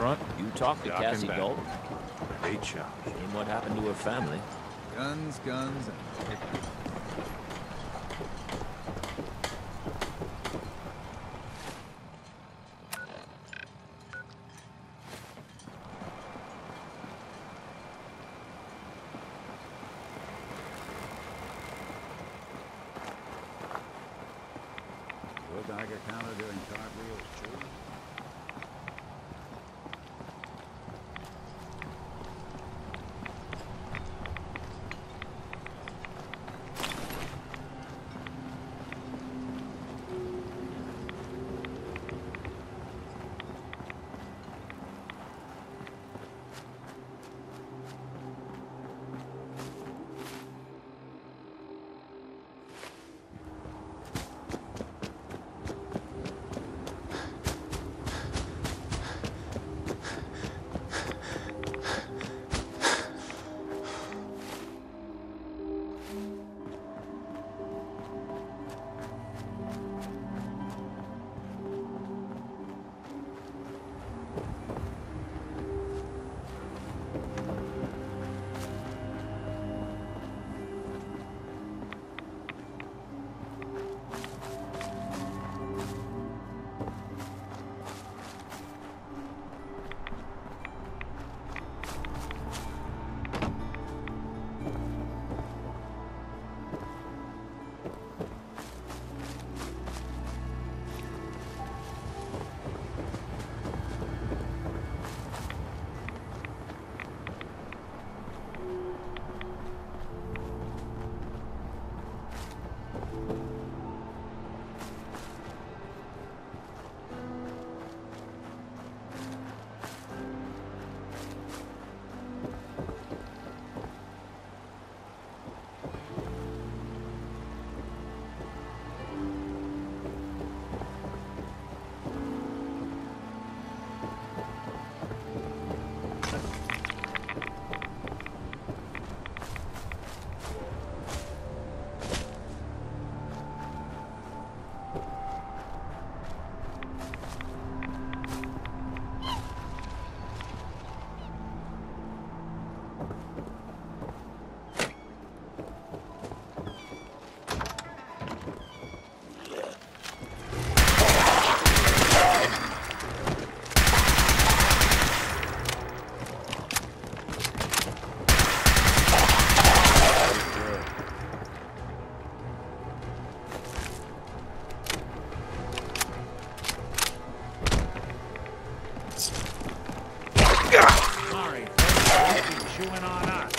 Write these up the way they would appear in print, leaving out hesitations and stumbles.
front. You talked to Jock Cassie and back. Galt? Great shot. Seen what happened to her family? Guns, guns, and... Look like a counter doing cartwheels, too. Sorry, folks. Keep chewing on us.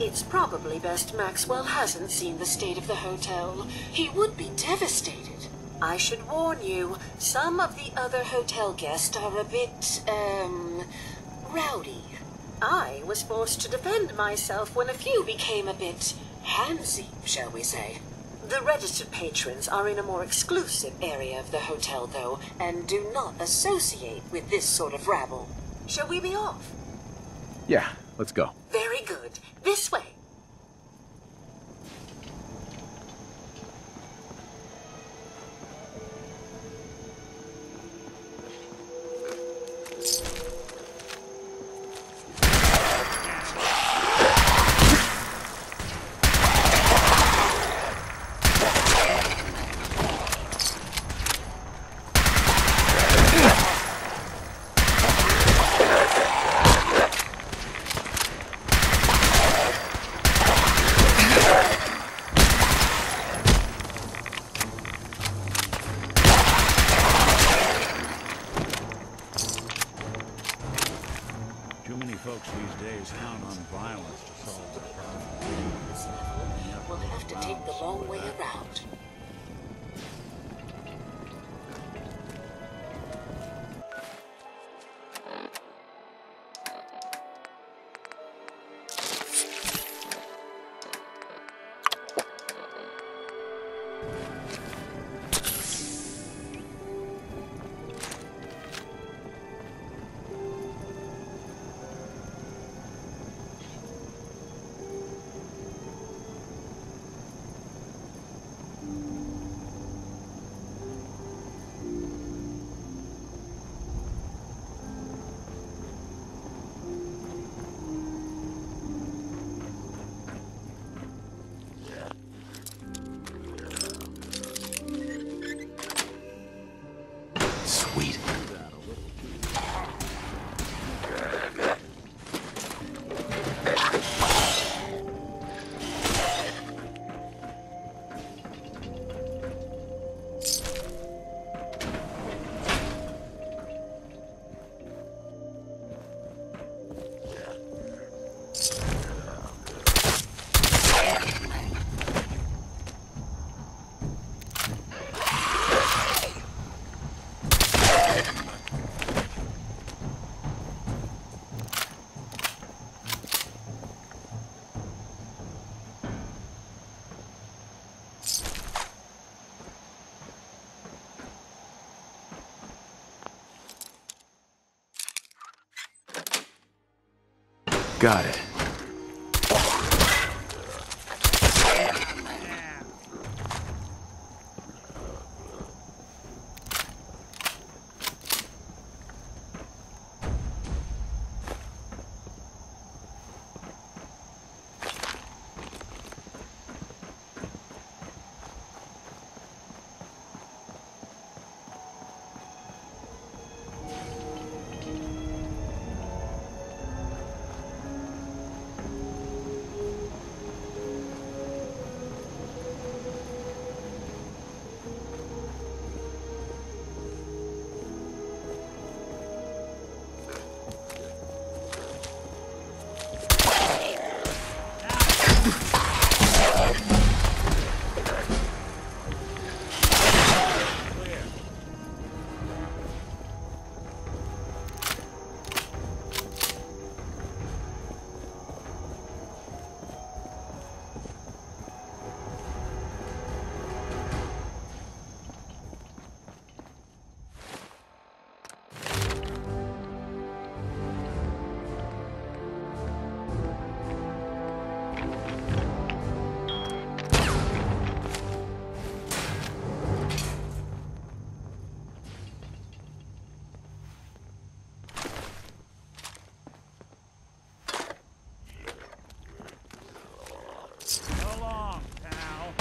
It's probably best Maxwell hasn't seen the state of the hotel. He would be devastated. I should warn you, some of the other hotel guests are a bit, rowdy. I was forced to defend myself when a few became a bit handsy, shall we say. The registered patrons are in a more exclusive area of the hotel, though, and do not associate with this sort of rabble. Shall we be off? Yeah, let's go. Very good. This way. have to take the long way around. Sweet. Got it. So long, pal.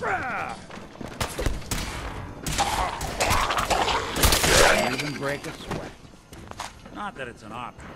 Wow. Can't even break a sweat. Not that it's an option.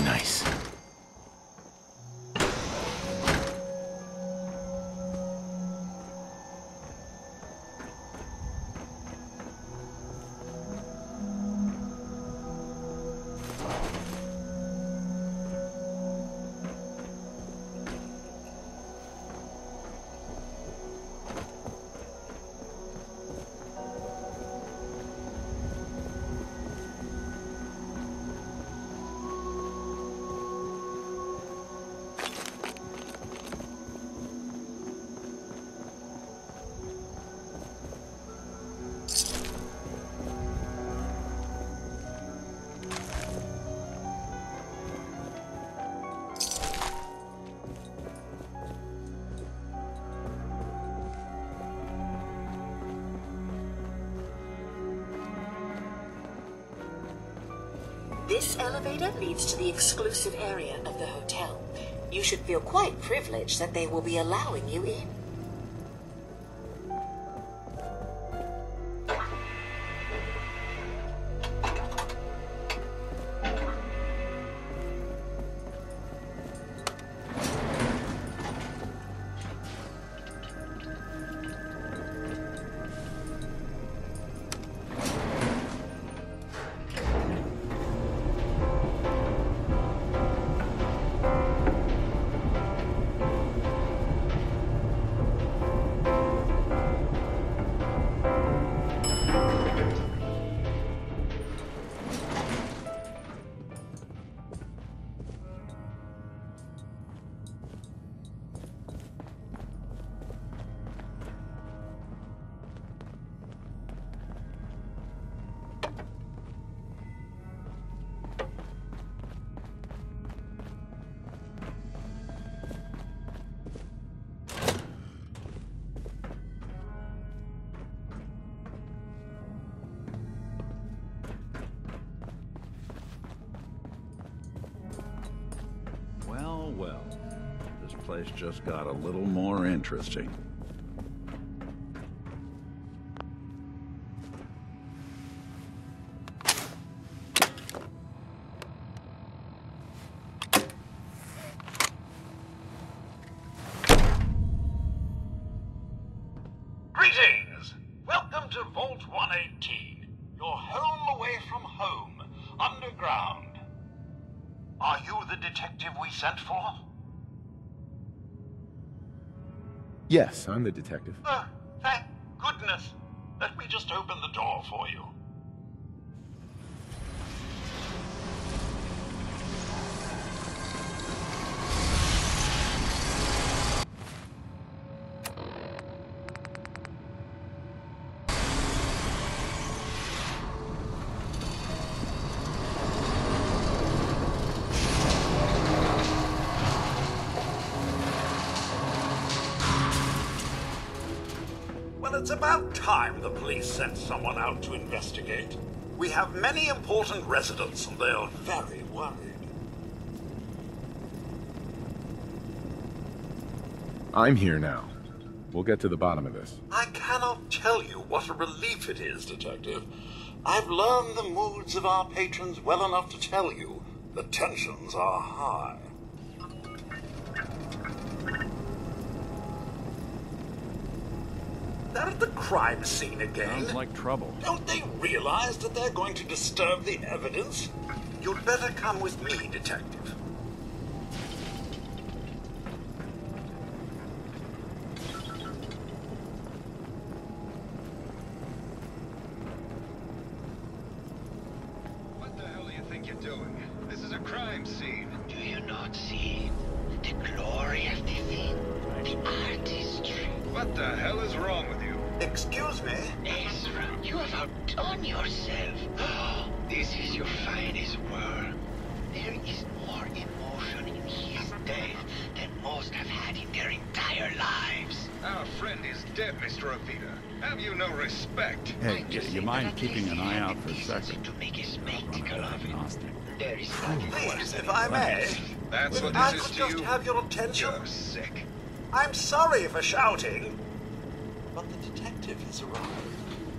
Nice. This elevator leads to the exclusive area of the hotel. You should feel quite privileged that they will be allowing you in. Well, this place just got a little more interesting. Greetings! Welcome to Vault 118, your home away from home, underground. Are you the detective we sent for? Yes, I'm the detective. Oh, thank goodness. Let me just open the door for you. Well, it's about time the police sent someone out to investigate. We have many important residents and they're very worried. I'm here now. We'll get to the bottom of this. I cannot tell you what a relief it is, Detective. I've learned the moods of our patrons well enough to tell you The tensions are high. They're at the crime scene again. Sounds like trouble. Don't they realize that they're going to disturb the evidence? You'd better come with me, Detective. What the hell do you think you're doing? This is a crime scene. Do you not see the glory of the scene? The artistry. What the hell is wrong with you? Excuse me? Ezra, you have outdone yourself. This is your finest work. There is more emotion in his death than most have had in their entire lives. Our friend is dead, Mr. Avita. Have you no respect? Hey, you mind keeping an eye out for a second? To make a spectacle of it. There is nothing Please, if I may. That's what I this is could to just you? have your attention. You're sick. I'm sorry for shouting. But the detective has arrived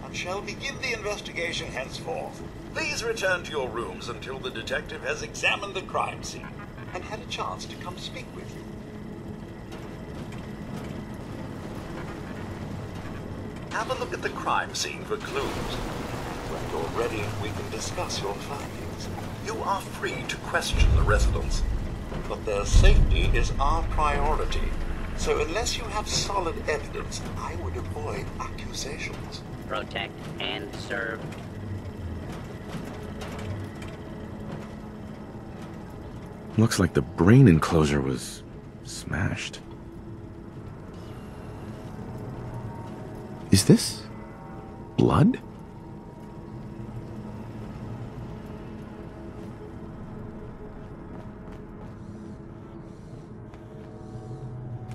and shall begin the investigation henceforth. Please return to your rooms until the detective has examined the crime scene and had a chance to come speak with you. Have a look at the crime scene for clues. When you're ready, we can discuss your findings. You are free to question the residents, but their safety is our priority. So unless you have solid evidence, I would avoid accusations. Protect and serve. Looks like the brain enclosure was smashed. Is this blood?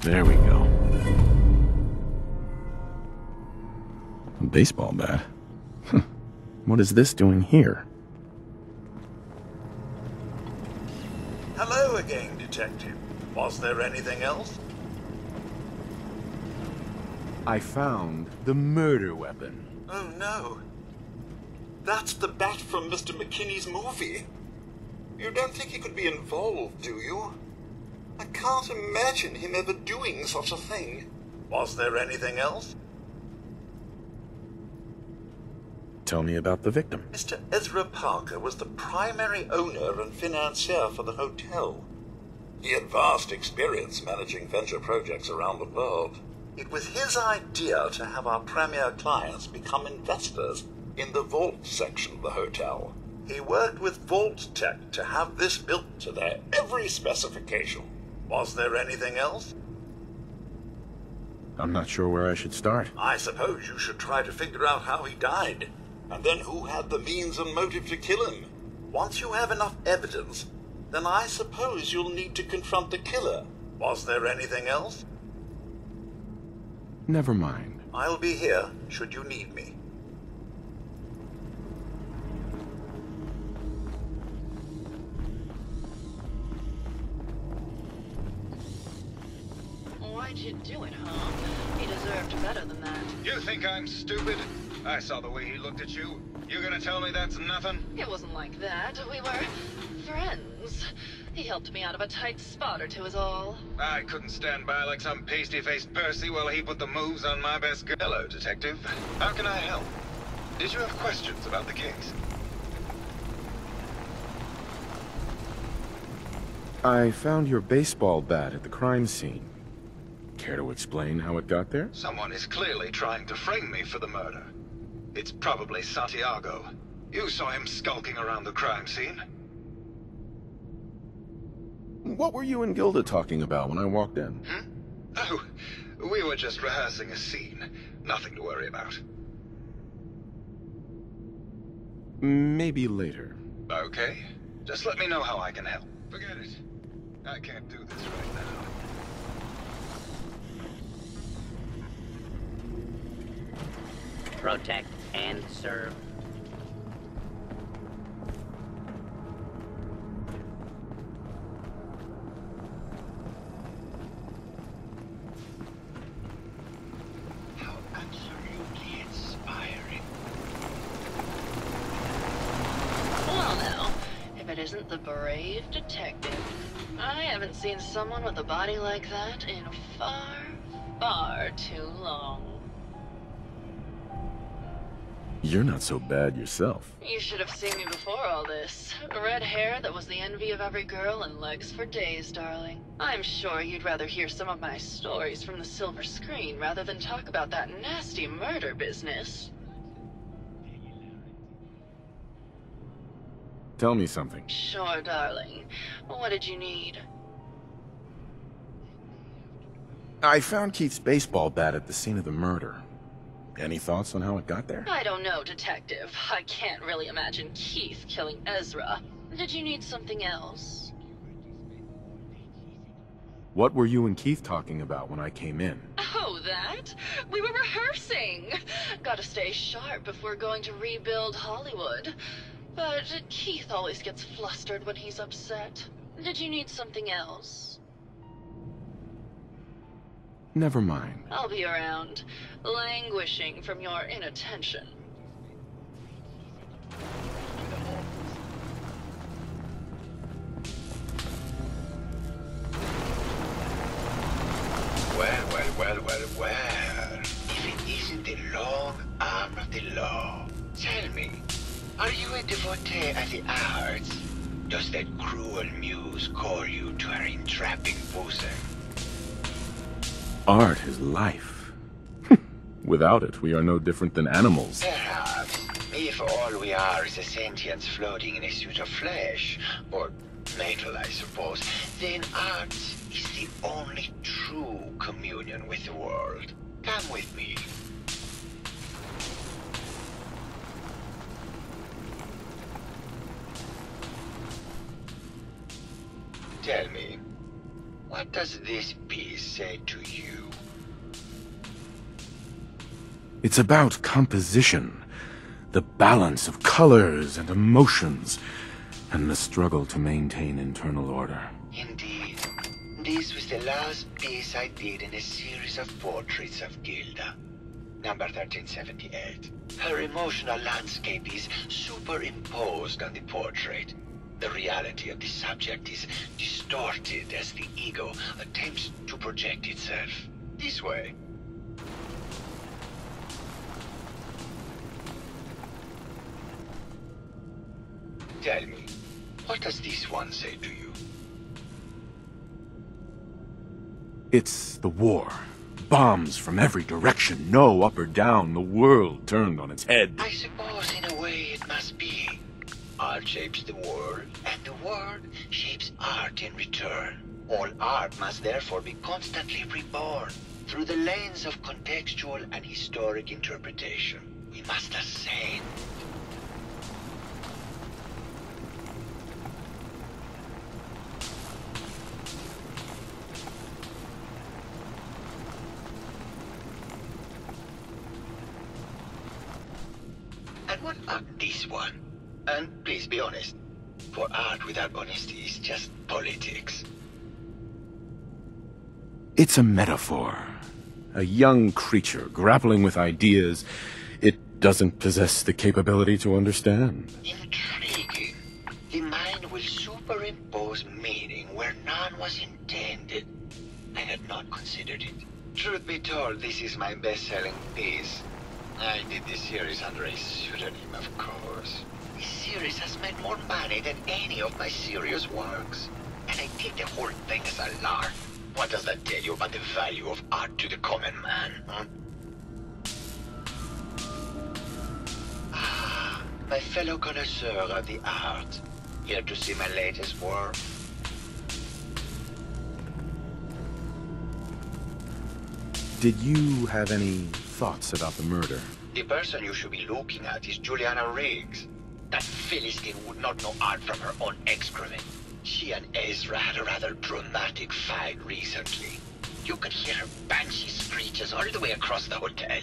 There we go. A baseball bat. What is this doing here? Hello again, Detective. Was there anything else? I found the murder weapon. Oh no. That's the bat from Mr. McKinney's movie. You don't think he could be involved, do you? I can't imagine him ever doing such a thing. Was there anything else? Tell me about the victim. Mr. Ezra Parker was the primary owner and financier for the hotel. He had vast experience managing venture projects around the world. It was his idea to have our premier clients become investors in the vault section of the hotel. He worked with Vault Tech to have this built to their every specification. Was there anything else? I'm not sure where I should start. I suppose you should try to figure out how he died, and then who had the means and motive to kill him. Once you have enough evidence, then I suppose you'll need to confront the killer. Was there anything else? Never mind. I'll be here, should you need me. Why'd you do it, huh? He deserved better than that. You think I'm stupid? I saw the way he looked at you. You gonna tell me that's nothing? It wasn't like that. We were friends. He helped me out of a tight spot or two is all. I couldn't stand by like some pasty-faced Percy while he put the moves on my best girl. Hello, Detective. How can I help? Did you have questions about the case? I found your baseball bat at the crime scene. Care to explain how it got there? Someone is clearly trying to frame me for the murder. It's probably Santiago. You saw him skulking around the crime scene. What were you and Gilda talking about when I walked in? Oh, we were just rehearsing a scene. Nothing to worry about. Maybe later. Okay. Just let me know how I can help. Forget it. I can't do this right now. Protect and serve. How absolutely inspiring. Well, now, if it isn't the brave detective. I haven't seen someone with a body like that in far, far too long. You're not so bad yourself. You should have seen me before all this. Red hair that was the envy of every girl and legs for days, darling. I'm sure you'd rather hear some of my stories from the silver screen rather than talk about that nasty murder business. Tell me something. Sure, darling. What did you need? I found Keith's baseball bat at the scene of the murder. Any thoughts on how it got there? I don't know, Detective. I can't really imagine Keith killing Ezra. Did you need something else? What were you and Keith talking about when I came in? Oh, that? We were rehearsing. Gotta stay sharp if we're going to rebuild Hollywood. But Keith always gets flustered when he's upset. Did you need something else? Never mind. I'll be around, languishing from your inattention. Well. If it isn't the long arm of the law, tell me, are you a devotee of the arts? Does that cruel muse call you to her entrapping bosom? Art is life. Without it, we are no different than animals. Perhaps, if all we are is a sentience floating in a suit of flesh, or metal, I suppose, then art is the only true communion with the world. Come with me. Tell me, what does this piece say to you? It's about composition, the balance of colors and emotions, and the struggle to maintain internal order. Indeed. This was the last piece I did in a series of portraits of Gilda. Number 1378. Her emotional landscape is superimposed on the portrait. The reality of the subject is distorted as the ego attempts to project itself. This way. Tell me, what does this one say to you? It's the war. Bombs from every direction, no up or down, the world turned on its head. I suppose in a way it must be. Art shapes the world, and the world shapes art in return. All art must therefore be constantly reborn through the lens of contextual and historic interpretation. We must ascend. And what about this one? And please be honest, for art without honesty is just politics. It's a metaphor. A young creature grappling with ideas it doesn't possess the capability to understand. Intriguing. The mind will superimpose meaning where none was intended. I had not considered it. Truth be told, this is my best-selling piece. I did this series under a pseudonym, of course. This series has made more money than any of my serious works. And I did the whole thing as a lark. What does that tell you about the value of art to the common man, huh? Ah, my fellow connoisseur of the art. Here to see my latest work? Did you have any thoughts about the murder? The person you should be looking at is Juliana Riggs. That Philistine would not know art from her own excrement. She and Ezra had a rather dramatic fight recently. You could hear her banshee screeches all the way across the hotel.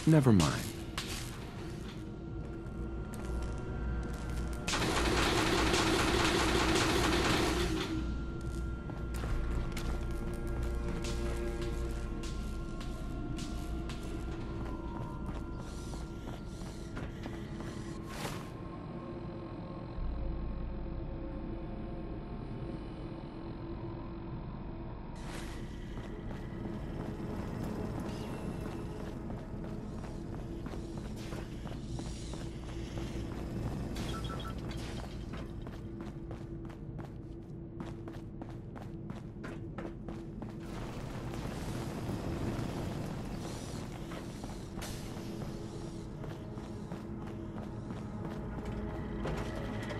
Never mind.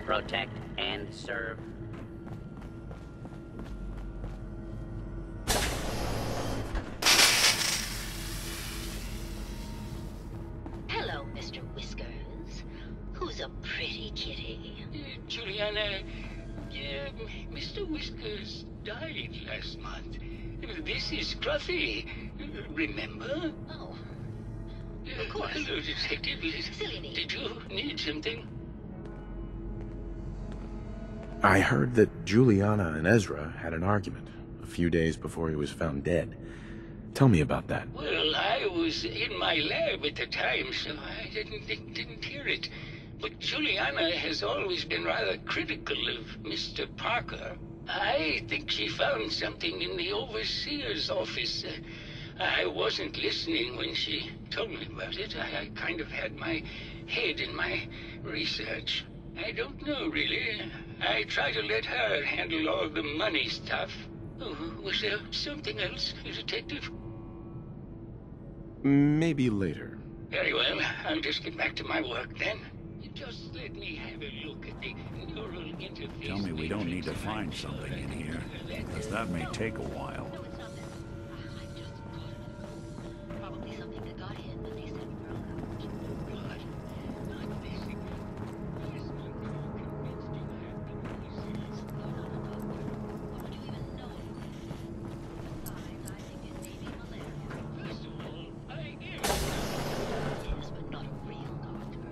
Protect and serve. Hello, Mr. Whiskers. Who's a pretty kitty? Juliana, Mr. Whiskers died last month. This is Scruffy. Remember? Oh, of course. Hello, Detective. Silly me. Did you need something? I heard that Juliana and Ezra had an argument a few days before he was found dead. Tell me about that. Well, I was in my lab at the time, so I didn't hear it. But Juliana has always been rather critical of Mr. Parker. I think she found something in the overseer's office. I wasn't listening when she told me about it. I kind of had my head in my research. I don't know, really. I try to let her handle all the money stuff. Oh, was there something else, Detective? Maybe later. Very well. I'll just get back to my work then. Just let me have a look at the neural interface. Tell me we don't need to find something in here, because that may take a while. Probably something that got in when they said we were on. God, not this again. Yes, I'm convinced you have the What would you even know? Besides, I think it may be malaria. First of all, I am. Yes, but not a real doctor.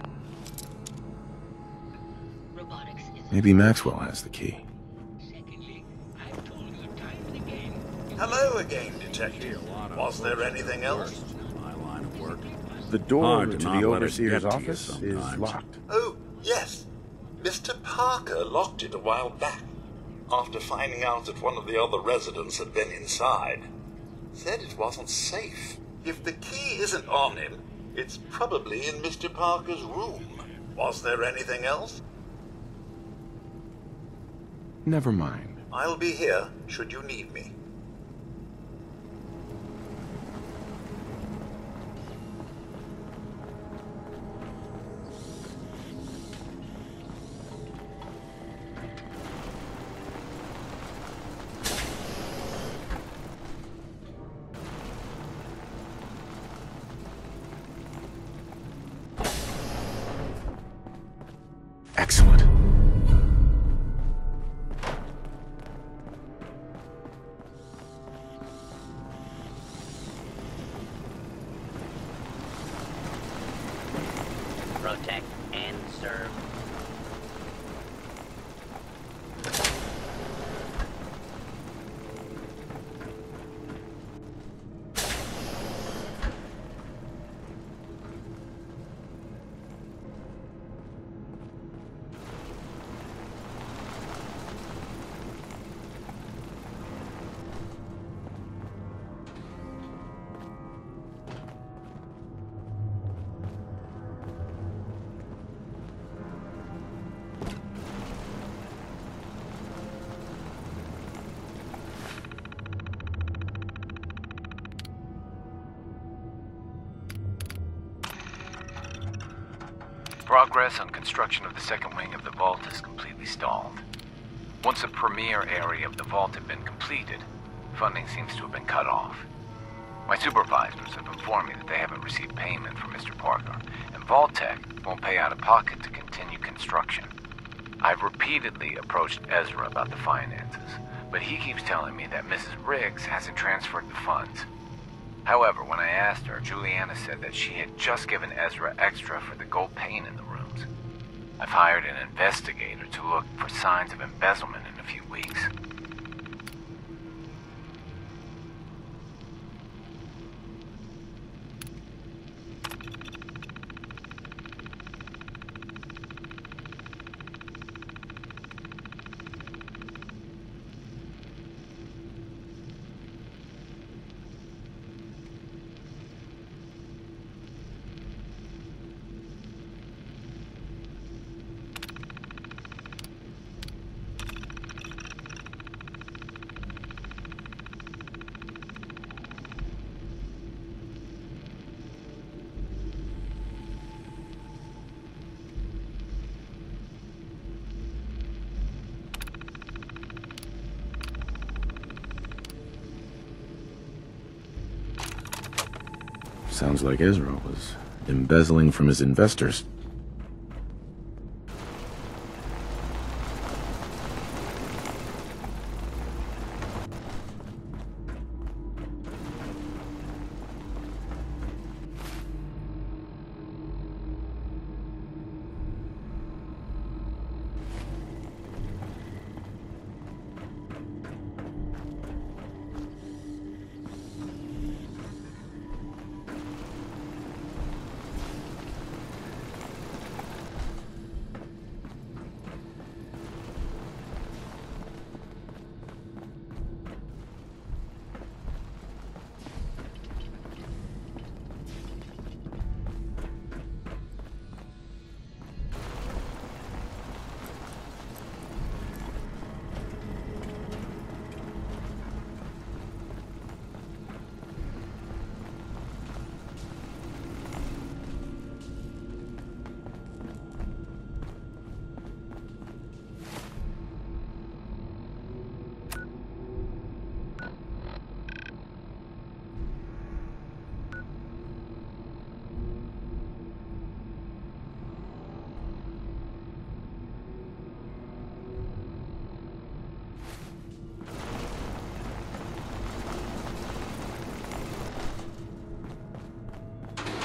Robotics is... Maybe Maxwell has the key. Secondly, I've told you time and again. Hello again, Detective. Was there anything else? My line of work. The door Hard to to the not let it overseer's get to you office is sometimes. locked. Oh, yes. Mr. Parker locked it a while back, after finding out that one of the other residents had been inside. Said it wasn't safe. If the key isn't on him, it's probably in Mr. Parker's room. Was there anything else? Never mind. I'll be here, should you need me. Excellent. Protect and serve. Progress on construction of the second wing of the vault is completely stalled. Once a premier area of the vault had been completed, funding seems to have been cut off. My supervisors have informed me that they haven't received payment from Mr. Parker, and Vault-Tec won't pay out of pocket to continue construction. I've repeatedly approached Ezra about the finances, but he keeps telling me that Mrs. Riggs hasn't transferred the funds. However, when I asked her, Juliana said that she had just given Ezra extra for the gold paint in the rooms. I've hired an investigator to look for signs of embezzlement in a few weeks. Sounds like Ezra was embezzling from his investors.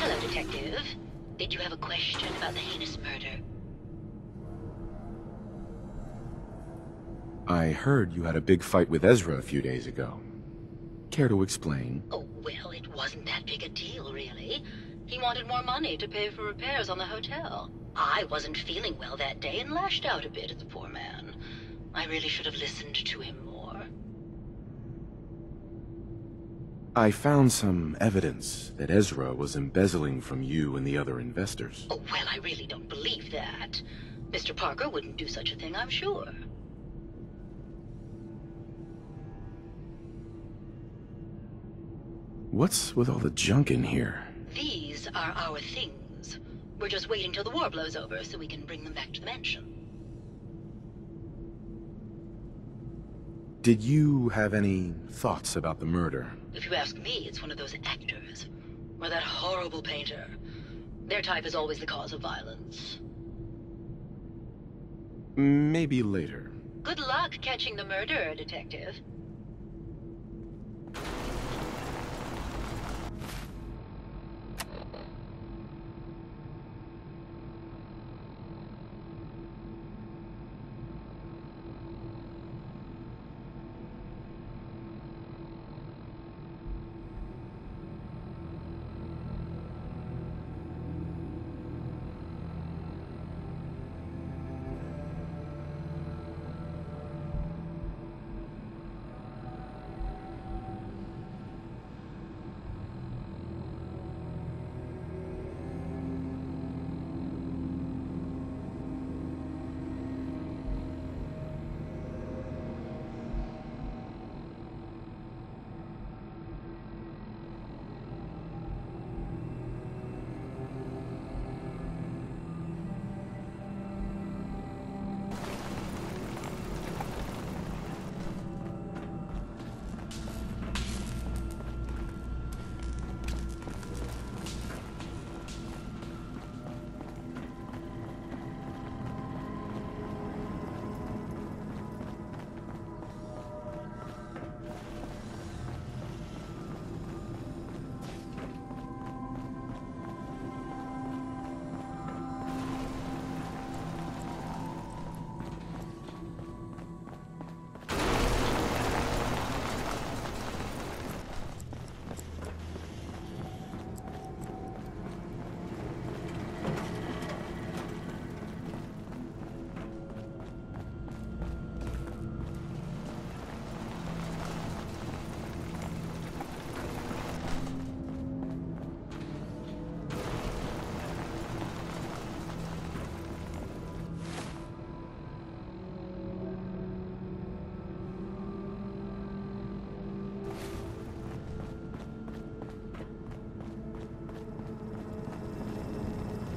Hello, Detective. Did you have a question about the heinous murder? I heard you had a big fight with Ezra a few days ago. Care to explain? Oh, well, it wasn't that big a deal, really. He wanted more money to pay for repairs on the hotel. I wasn't feeling well that day and lashed out a bit at the poor man. I really should have listened to him more. I found some evidence that Ezra was embezzling from you and the other investors. Oh, well, I really don't believe that. Mr. Parker wouldn't do such a thing, I'm sure. What's with all the junk in here? These are our things. We're just waiting till the war blows over so we can bring them back to the mansion. Did you have any thoughts about the murder? If you ask me, it's one of those actors. Or that horrible painter. Their type is always the cause of violence. Maybe later. Good luck catching the murderer, Detective.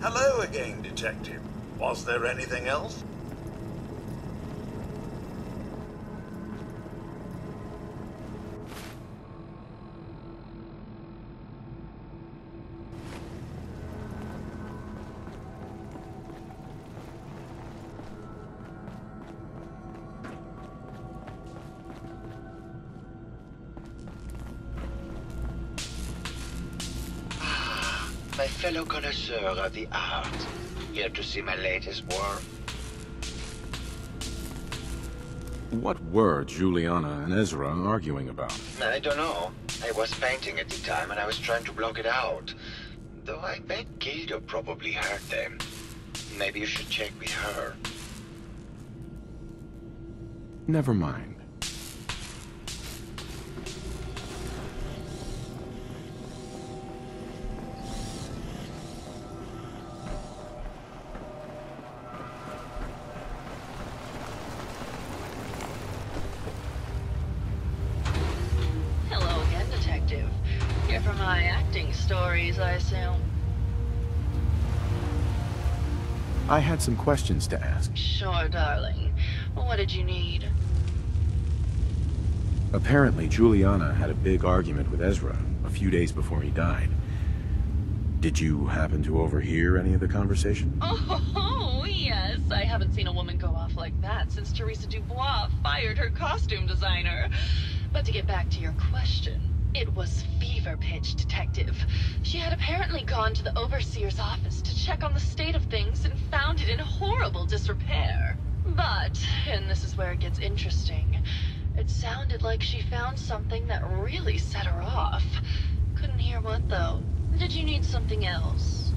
Hello again, Detective. Was there anything else? fellow connoisseur of the art. Here to see my latest work? What were Juliana and Ezra arguing about? I don't know. I was painting at the time and I was trying to block it out. Though I bet Gilda probably heard them. Maybe you should check with her. Never mind. Hello again, Detective. Here for my acting stories, I assume. I had some questions to ask. Sure, darling. What did you need? Apparently, Juliana had a big argument with Ezra a few days before he died. Did you happen to overhear any of the conversation? Oh, yes. I haven't seen a woman go off like that since Teresa Dubois fired her costume designer. But to get back to your question, it was fever pitch, Detective. She had apparently gone to the Overseer's office to check on the state of things and found it in horrible disrepair. But, and this is where it gets interesting, it sounded like she found something that really set her off. Couldn't hear what, though. Did you need something else?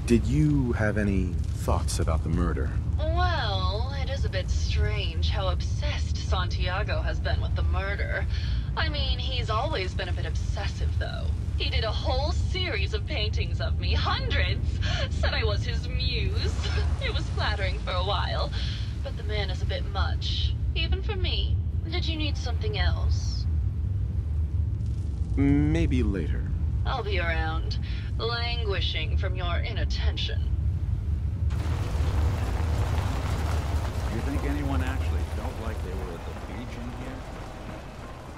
Did you have any thoughts about the murder? Well, it is a bit strange how obsessed Santiago has been with the murder. I mean, he's always been a bit obsessive, though. He did a whole series of paintings of me, hundreds. Said I was his muse. It was flattering for a while, but the man is a bit much. Even for me. Did you need something else? Maybe later. I'll be around, languishing from your inattention. Do you think anyone actually felt like they were at the beach in here?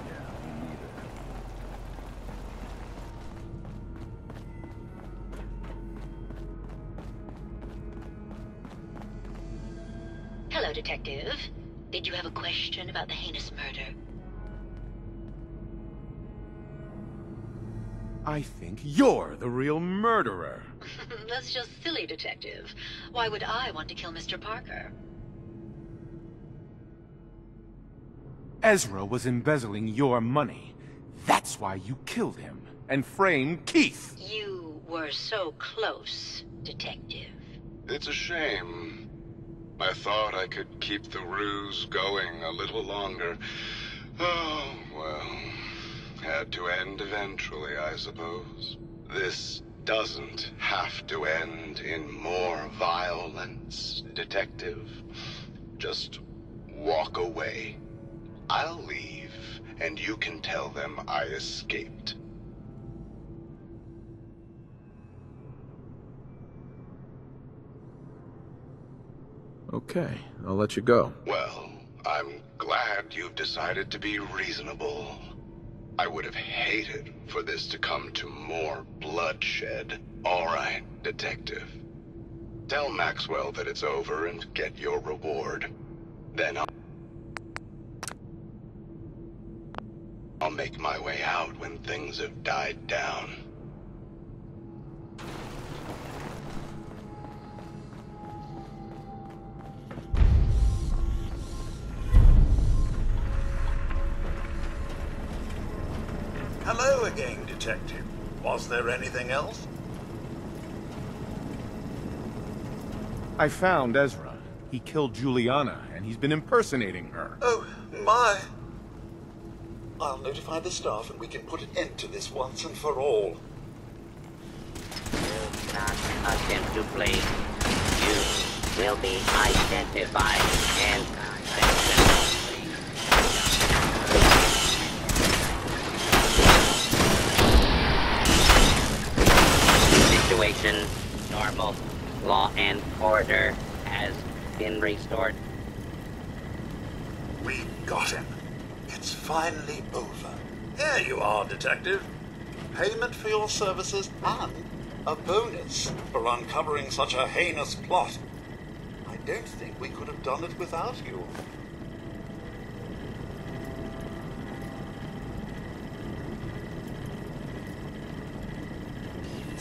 Yeah, me neither. Hello, Detective. Did you have a question about the heinous murder? I think you're the real murderer. That's just silly, Detective. Why would I want to kill Mr. Parker? Ezra was embezzling your money. That's why you killed him and framed Keith. You were so close, Detective. It's a shame. I thought I could keep the ruse going a little longer. Oh, well. Had to end eventually, I suppose. This doesn't have to end in more violence, Detective. Just walk away. I'll leave, and you can tell them I escaped. Okay, I'll let you go. Well, I'm glad you've decided to be reasonable. I would have hated for this to come to more bloodshed. All right, Detective. Tell Maxwell that it's over and get your reward. Then I'll make my way out when things have died down. Hello again, Detective. Was there anything else? I found Ezra. He killed Juliana, and he's been impersonating her. Oh, my. I'll notify the staff and we can put an end to this once and for all. Do not attempt to play. You will be identified and situation normal. Law and order has been restored. We got him. It's finally over. Here you are, Detective. Payment for your services and a bonus for uncovering such a heinous plot. I don't think we could have done it without you.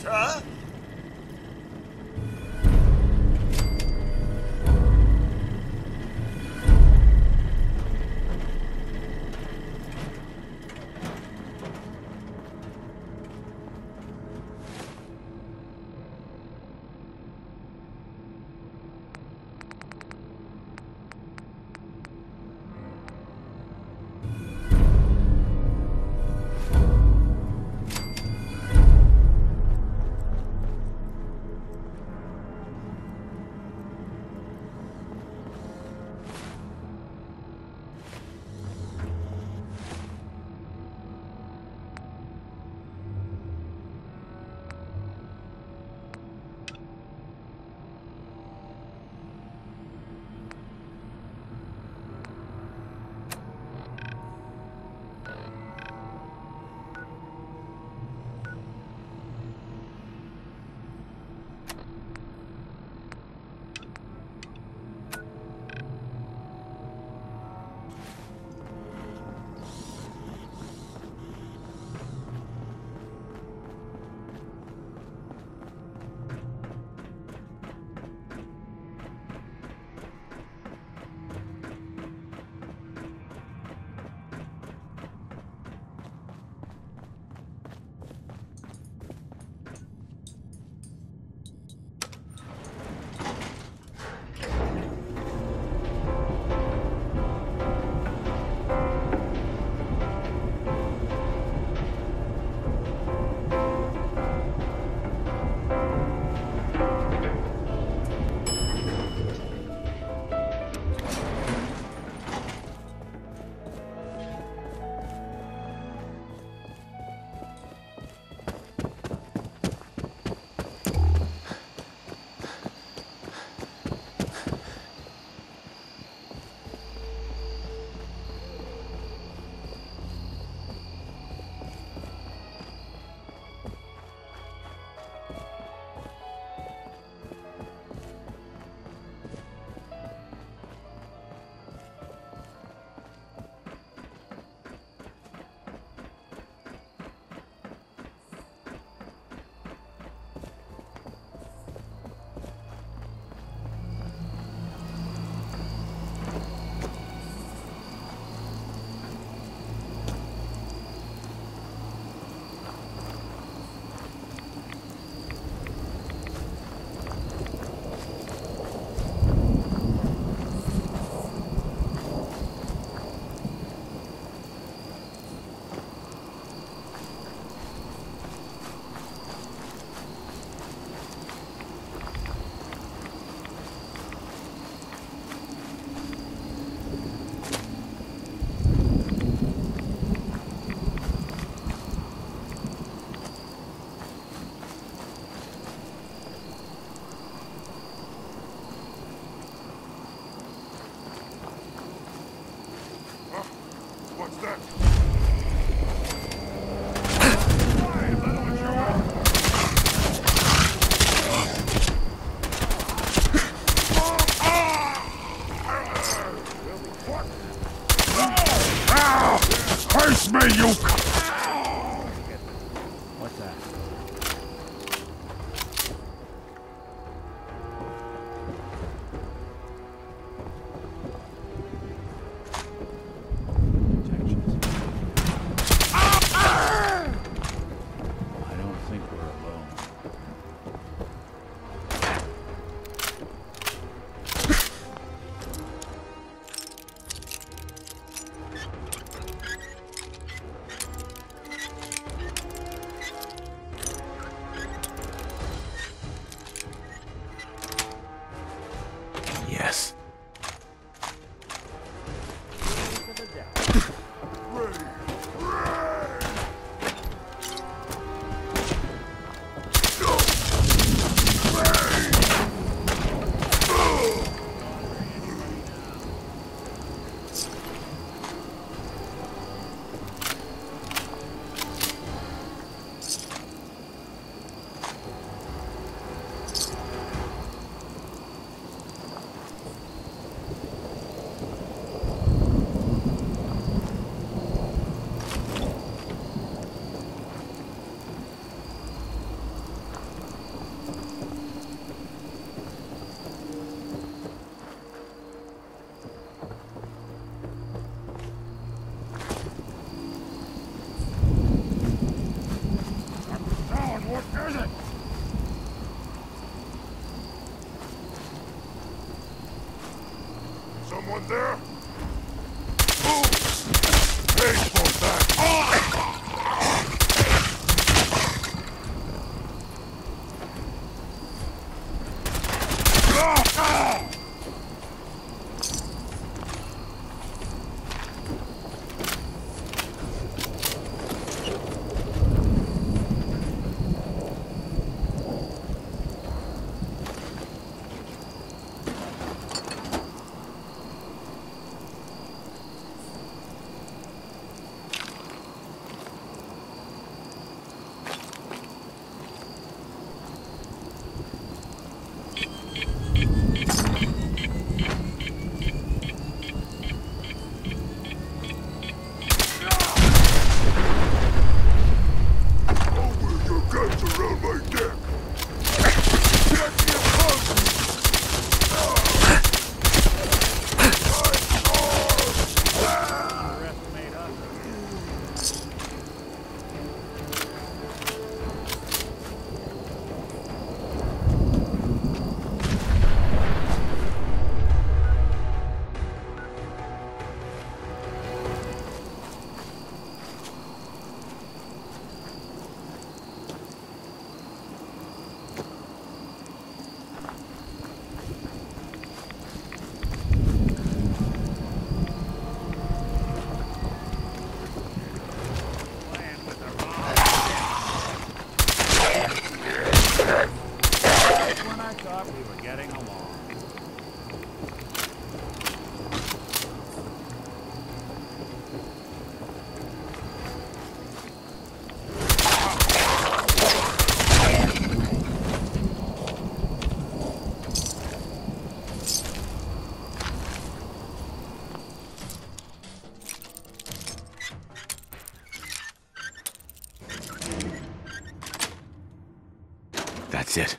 huh? Someone there? Who pays for that? That's it.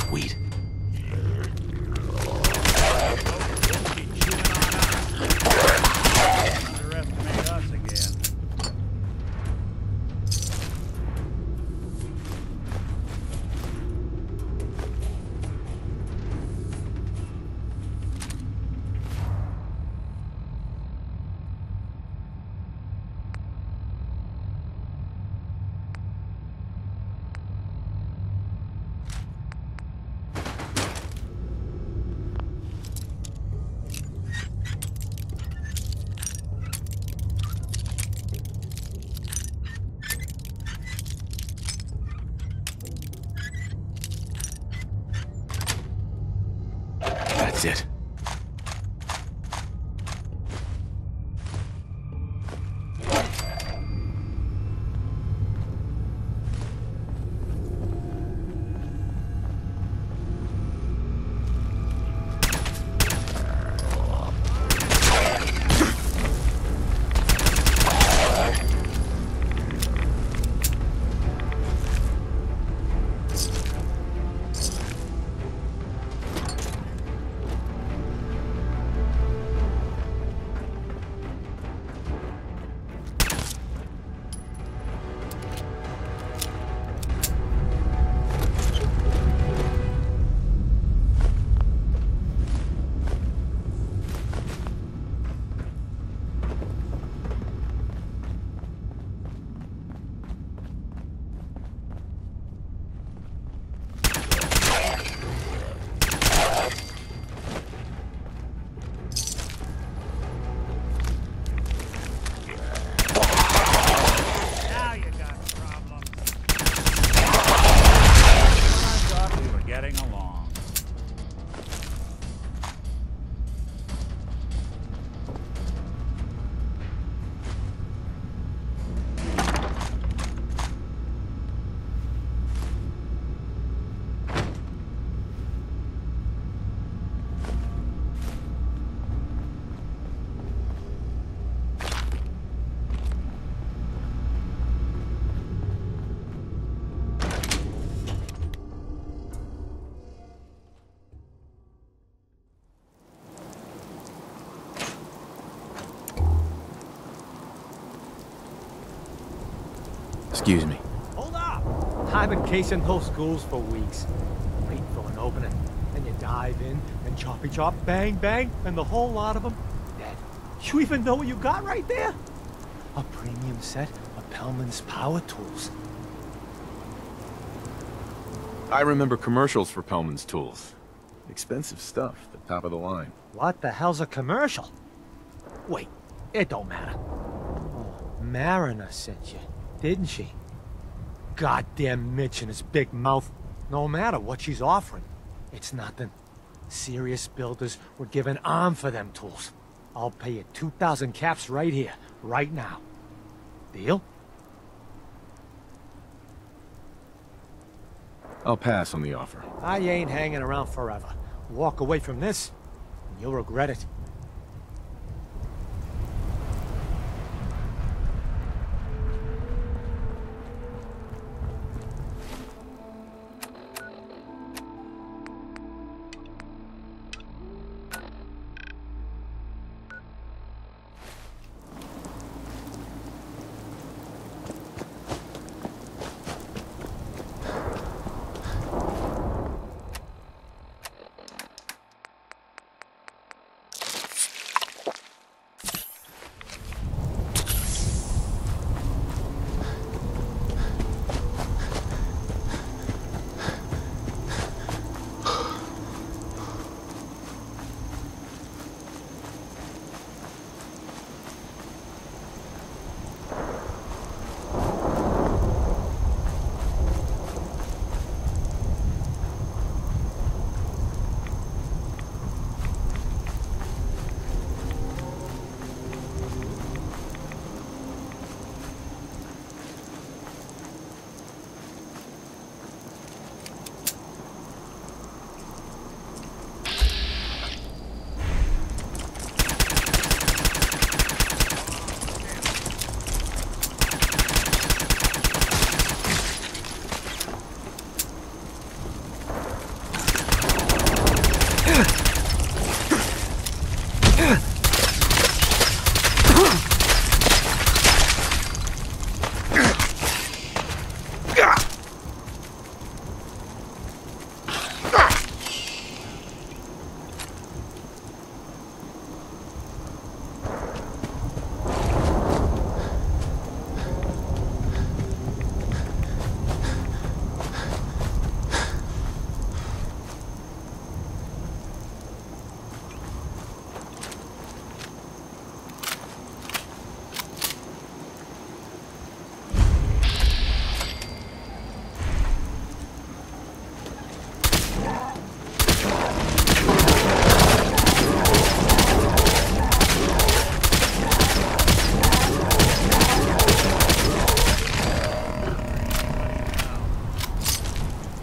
sweet. Underestimate us again. That's it. Excuse me. Hold up! I've been casing those schools for weeks. Waiting for an opening. Then you dive in, and choppy chop, bang bang, and the whole lot of them dead. You even know what you got right there? A premium set of Pellman's power tools. I remember commercials for Pellman's tools. Expensive stuff, the top of the line. What the hell's a commercial? Wait, it don't matter. Oh, Mariner sent you, didn't she? Goddamn Mitch and his big mouth. No matter what she's offering, it's nothing. Serious builders were giving arm for them tools. I'll pay you 2,000 caps right here, right now. Deal? I'll pass on the offer. I ain't hanging around forever. Walk away from this, and you'll regret it.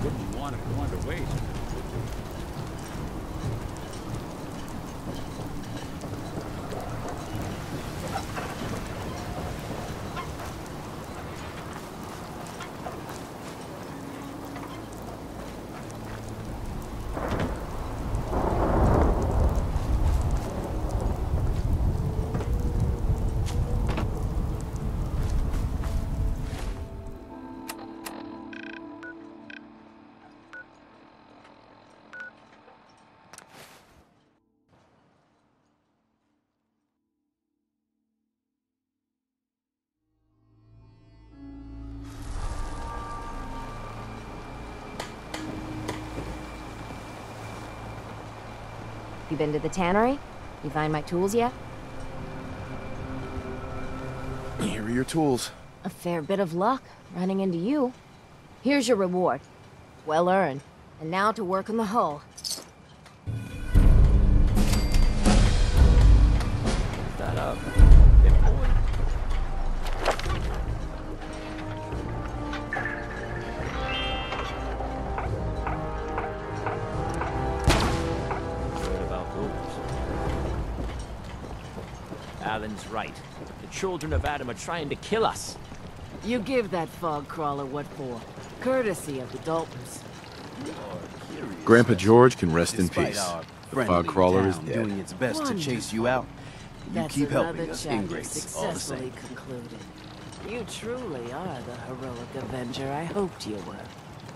Wouldn't want to go under waste. You been to the tannery? You find my tools yet? Here are your tools. A fair bit of luck running into you. Here's your reward. Well earned. And now to work on the hull. That up. Alan's right. The children of Adam are trying to kill us. You give that fog crawler what for? Courtesy of the Daltons. Grandpa George can rest in Despite peace. our The friendly fog crawler is town dead. doing its best to chase you out. You That's keep helping another us chapter ingrates all the successfully same. concluded. You truly are the heroic Avenger I hoped you were.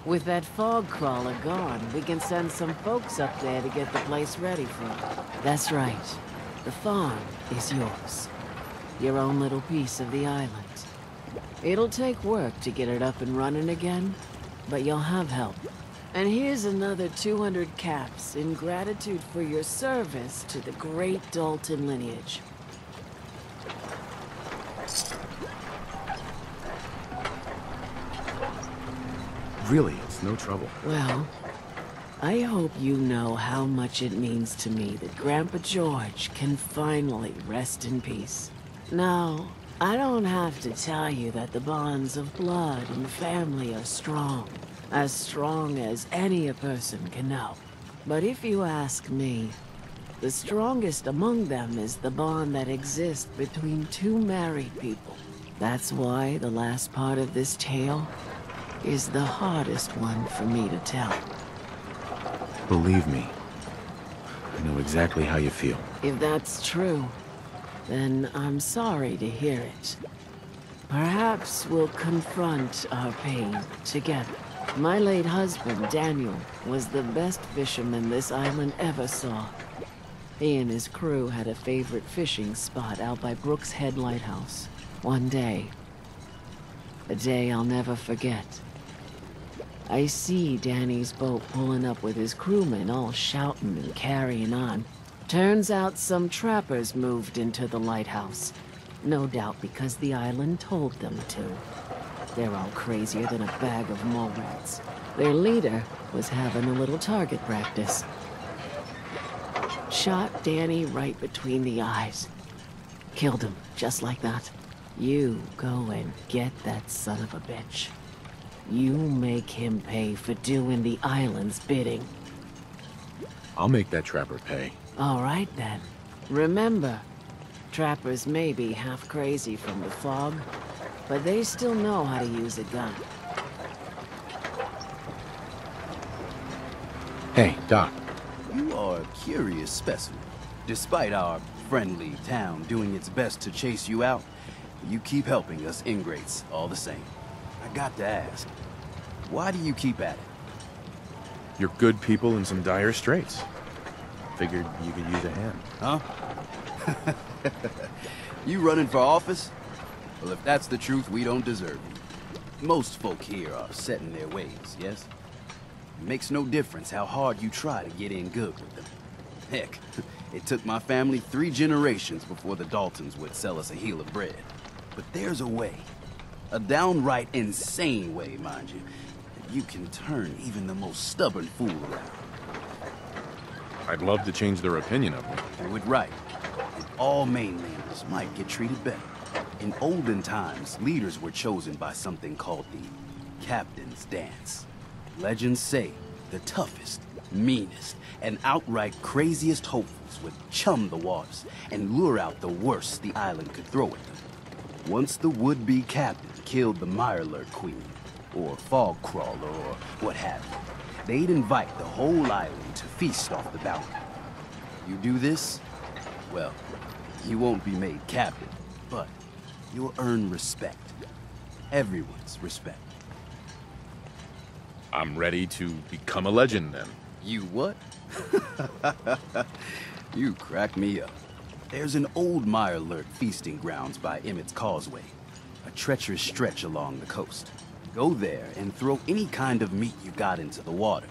With that fog crawler gone, we can send some folks up there to get the place ready for it. That's right. The farm is yours. Your own little piece of the island. It'll take work to get it up and running again, but you'll have help. And here's another 200 caps in gratitude for your service to the great Dalton lineage. Really, it's no trouble. Well, I hope you know how much it means to me that Grandpa George can finally rest in peace. Now, I don't have to tell you that the bonds of blood and family are strong. As strong as any a person can know. But if you ask me, the strongest among them is the bond that exists between two married people. That's why the last part of this tale is the hardest one for me to tell. Believe me, I know exactly how you feel. If that's true, then I'm sorry to hear it. Perhaps we'll confront our pain together. My late husband, Daniel, was the best fisherman this island ever saw. He and his crew had a favorite fishing spot out by Brooks Head Lighthouse. One day, a day I'll never forget, I see Danny's boat pulling up with his crewmen all shouting and carrying on. Turns out some trappers moved into the lighthouse. No doubt because the island told them to. They're all crazier than a bag of mole rats. Their leader was having a little target practice. Shot Danny right between the eyes. Killed him, just like that. You go and get that son of a bitch. You make him pay for doing the island's bidding. I'll make that trapper pay. All right, then. Remember, trappers may be half crazy from the fog, but they still know how to use a gun. Hey, Doc. You are a curious specimen. Despite our friendly town doing its best to chase you out, you keep helping us ingrates all the same. I got to ask, why do you keep at it? You're good people in some dire straits. Figured you could use a hand. Huh? You running for office? Well, if that's the truth, we don't deserve it. Most folk here are set in their ways, yes? It makes no difference how hard you try to get in good with them. Heck, it took my family 3 generations before the Daltons would sell us a heel of bread. But there's a way. A downright insane way, mind you. you can turn even the most stubborn fool around. I'd love to change their opinion of me. Do it right, and all mainlanders might get treated better. In olden times, leaders were chosen by something called the Captain's Dance. Legends say the toughest, meanest, and outright craziest hopefuls would chum the waters and lure out the worst the island could throw at them. Once the would-be captain killed the Mirelurk Queen, or Fog Crawler, or what have you, they'd invite the whole island to feast off the bounty. You do this, well, you won't be made captain, but you'll earn respect. Everyone's respect. I'm ready to become a legend, then. You what? You crack me up. There's an old Mirelurk feasting grounds by Emmett's Causeway, a treacherous stretch along the coast. Go there and throw any kind of meat you got into the water.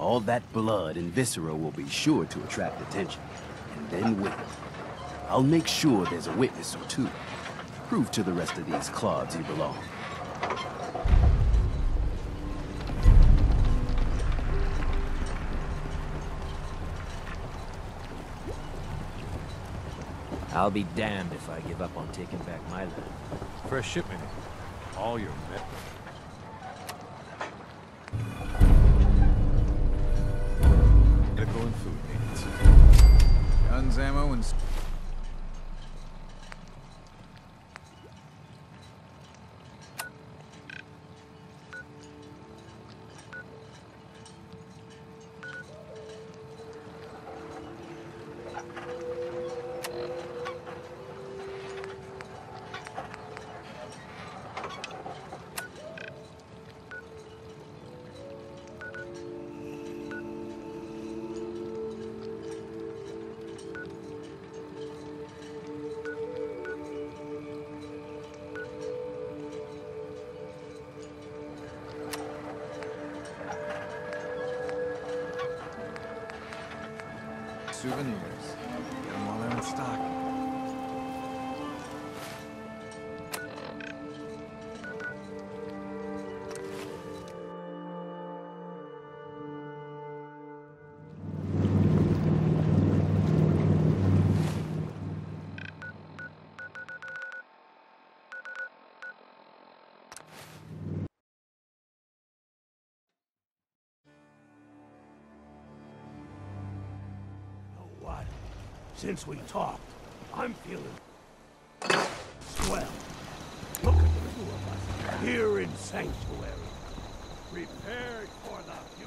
All that blood and viscera will be sure to attract attention. And then wait. I'll make sure there's a witness or two. Prove to the rest of these clods you belong. I'll be damned if I give up on taking back my land. Fresh shipment. All your met. Medical and food needs. Guns, ammo, and... souvenirs. Get them while they're in stock. Since we talked, I'm feeling swell. Look at the two of us here in Sanctuary, prepared for the